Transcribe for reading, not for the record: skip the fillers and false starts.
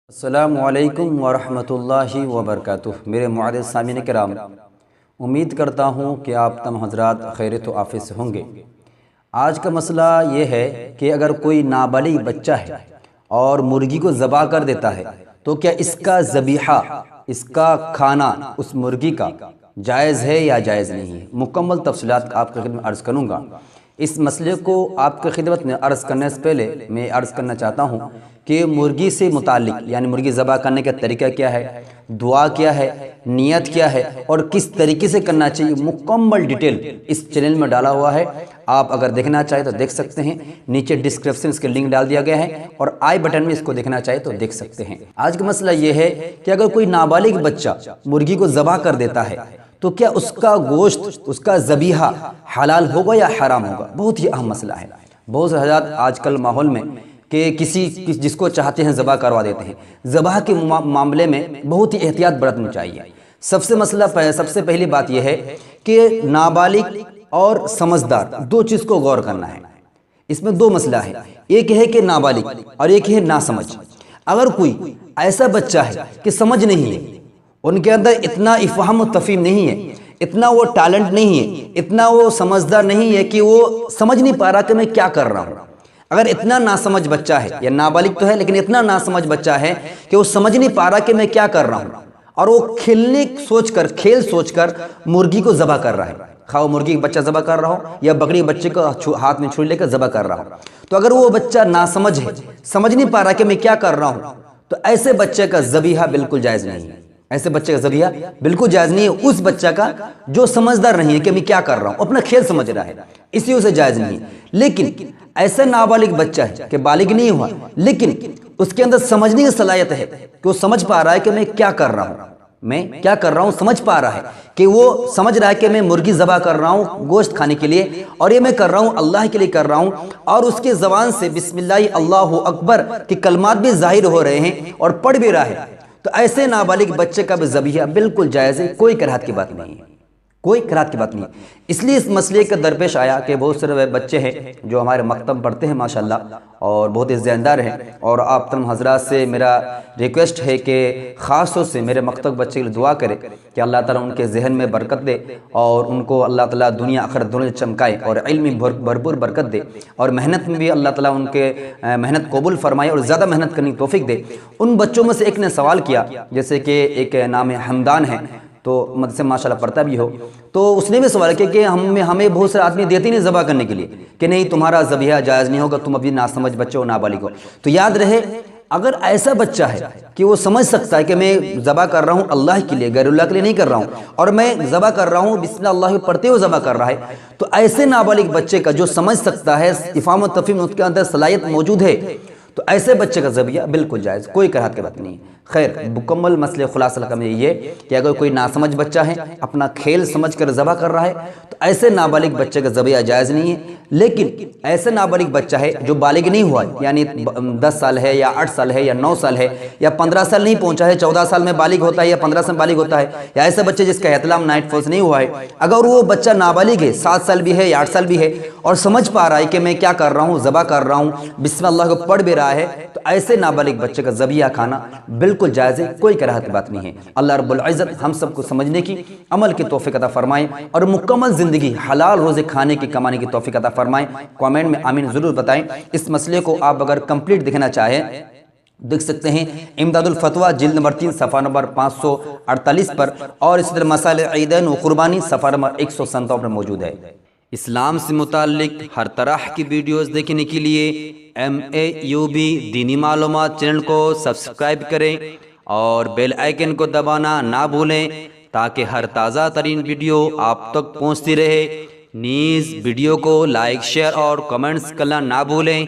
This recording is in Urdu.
السلام علیکم ورحمۃ اللہ وبرکاتہ۔ میرے معزز سامعین کرام، امید کرتا ہوں کہ آپ تمام حضرات خیریت و عافیت سے ہوں گے۔ آج کا مسئلہ یہ ہے کہ اگر کوئی نابالغ بچہ ہے اور مرغی کو ذبح کر دیتا ہے تو کیا اس کا ذبیحہ، اس کا کھانا اس مرغی کا جائز ہے یا جائز نہیں ہے؟ مکمل تفصیلات آپ کی خدمت میں عرض کروں گا۔ اس مسئلے کو آپ کی خدمت میں عرض کرنے سے پہلے میں عرض کرنا چاہتا ہوں کہ مرغی سے متعلق یعنی مرغی ذبح کرنے کا طریقہ کیا ہے، دعا کیا ہے، نیت کیا ہے اور کس طریقے سے کرنا چاہیے، مکمل ڈیٹیل اس چینل میں ڈالا ہوا ہے۔ آپ اگر دیکھنا چاہیں تو دیکھ سکتے ہیں، نیچے ڈسکرپشن اس کے لنک ڈال دیا گیا ہے اور آئی بٹن میں اس کو دیکھنا چاہے تو دیکھ سکتے ہیں۔ آج کا مسئلہ یہ ہے کہ اگر کوئی نابالغ بچہ مرغی کو ذبح کر دیتا ہے تو کیا اس کا گوشت، اس کا ذبیحہ حلال ہوگا یا حرام ہوگا؟ بہت ہی اہم مسئلہ ہے۔ بہت سے حضرات آج کل ماحول میں کہ جس کو چاہتے ہیں ذبح کروا دیتے ہیں۔ ذبح کے معاملے میں بہت ہی احتیاط برتنی چاہیے۔ سب سے پہلی بات یہ ہے کہ نابالغ اور سمجھدار دو چیز کو غور کرنا ہے۔ اس میں دو مسئلہ ہے، ایک ہے کہ نابالغ اور ایک ہے ناسمجھ۔ اگر کوئی ایسا بچہ ہے کہ سمجھ نہیں ہے، ان کے اندر اتنا افہام و تفہیم نہیں ہے، اتنا وہ ٹیلنٹ نہیں ہے، اتنا وہ سمجھدار نہیں ہے کہ وہ سمجھ نہیں پا رہا کہ میں کیا کر رہا ہوں، اگر اتنا ناسمجھ بچہ ہے یا نابالغ تو ہے لیکن اتنا ناسمجھ بچہ ہے کہ وہ سمجھ نہیں پا رہا کہ میں کیا کر رہا ہوں اور وہ کھیل سوچ کر مرغی کو ذبح کر رہا ہے، خواہ وہ مرغی بچہ ذبح کر رہا ہو یا بکری بچے کو ہاتھ میں چھری لے کر ذبح کر رہا ہو، تو اگر وہ بچہ ناسمجھ ہے، سمجھ نہیں پا رہا کہ میں کیا کر رہا ہوں، تو ایسے بچے کا ذبیحہ بالکل جائز نہیں ہے۔ ایسے بچے کا ذبیحہ بالکل جائز نہیں ہے۔ اس بچہ کا جو سمجھدار نہیں ہے کہ میں کیا کر رہا ہوں، اپنا کھیل سمجھ رہا ہے، اسی وجہ سے جائز نہیں ہے۔ لیکن ایسا نابالغ بچہ ہے کہ بالغ نہیں ہوا لیکن اس کے اندر سمجھنے کی صلاحیت ہے کہ وہ سمجھ پا رہا ہے کہ میں کیا کر رہا ہوں، سمجھ پا رہا ہے کہ وہ سمجھ رہا ہے کہ میں مرغی ذبح کر رہا ہوں گوشت کھانے کے لیے اور یہ میں کر رہا ہوں اللہ کے لیے کر رہا ہوں، اور اس کے زبان سے بسم اللہ اللہ اکبر کے کلمات بھی ظاہر ہو رہے ہیں اور پڑھ بھی رہا ہے، تو ایسے نابالغ بچے کا بھی ذبیحہ بالکل جائز ہے، کوئی کراہت کی بات نہیں ہے، کوئی کراہت کی بات نہیں ہے۔ اس لیے اس مسئلے کا درپیش آیا کہ بہت سارے بچے ہیں جو ہمارے مکتب پڑھتے ہیں ماشاءاللہ اور بہت ہی ذہندار ہیں، اور آپ تمام حضرات سے میرا ریکویسٹ ہے کہ خاص طور سے میرے مکتب بچے کے لیے دعا کرے کہ اللہ تعالیٰ ان کے ذہن میں برکت دے اور ان کو اللہ تعالیٰ دنیا آخرت دونوں چمکائے اور علم میں بھرپور برکت دے، اور محنت میں بھی اللہ تعالیٰ ان کے محنت قبول فرمائے اور زیادہ محنت کرنے کی توفیق دے۔ ان بچوں میں سے ایک نے سوال کیا، جیسے کہ ایک نام حمدان ہے تو مدرسے ماشاءاللہ پڑھتا بھی ہو، تو اس نے بھی سوال کیا کہ ہمیں بہت سارے آدمی دیتے نہیں ذبح کرنے کے لیے کہ نہیں تمہارا ذبیحہ جائز نہیں ہوگا، تم ابھی ناسمجھ بچے ہو، نابالغ ہو۔ تو یاد رہے اگر ایسا بچہ ہے کہ وہ سمجھ سکتا ہے کہ میں ذبح کر رہا ہوں اللہ کے لیے، غیر اللہ کے لیے نہیں کر رہا ہوں، اور میں ذبح کر رہا ہوں بسم اللہ پڑھتے ہوئے ذبح کر رہا ہے، تو ایسے نابالغ بچے کا جو سمجھ سکتا ہے، افہام و تفہیم اس کے اندر صلاحیت موجود ہے، تو ایسے بچے کا ذبیحہ بالکل جائز، کوئی کراہت کی بات نہیں ہے۔ خیر، مکمل مسئلے خلاصہ لگا میں یہ کہ اگر کوئی ناسمجھ بچہ ہے اپنا کھیل سمجھ کر ذبح کر رہا ہے تو ایسے نابالغ بچے کا ذبیحہ جائز نہیں ہے، لیکن ایسے نابالغ بچہ ہے جو بالغ نہیں ہوا یعنی 10 سال ہے یا 8 سال ہے یا 9 سال ہے یا 15 سال نہیں پہنچا ہے، 14 سال میں بالغ ہوتا ہے یا 15 سال میں بالغ ہوتا ہے، یا ایسے بچے جس کا احتلام نائٹ فالس نہیں ہوا ہے، اگر وہ بچہ نابالغ ہے 7 سال بھی ہے یا 8 سال بھی ہے اور سمجھ پا رہا ہے کہ میں کیا کر رہا ہوں، ذبح کر رہا ہوں بسم اللہ کو پڑھ بھی رہا ہے، تو ایسے نابالغ بچے کا ذبیحہ کھانا بالکل جائز ہے، کوئی کراہت کی بات نہیں ہے۔ اللہ رب العزت ہم سب کو سمجھنے کی، عمل کی توفیق عطا فرمائے اور مکمل زندگی حلال روزے کھانے کی کمانے کی توفیق عطا فرمائے۔ کامنٹ میں آمین ضرور بتائیں۔ اس مسئلے کو آپ اگر کمپلیٹ دیکھنا چاہیں دیکھ سکتے ہیں امداد الفتویٰ جلد نمبر 3 صفحہ نمبر 548 پر، اور اسی طرح مسائل عیدین و قربانی صفحہ نمبر 157 پر موجود ہے۔ اسلام سے متعلق ہر طرح کی ویڈیوز دیکھنے کے لیے MAUB دینی معلومات چینل کو سبسکرائب کریں اور بیل آئیکن کو دبانا نہ بھولیں تاکہ ہر تازہ ترین ویڈیو آپ تک پہنچتی رہے۔ نیز ویڈیو کو لائک، شیئر اور کمنٹس کرنا نہ بھولیں۔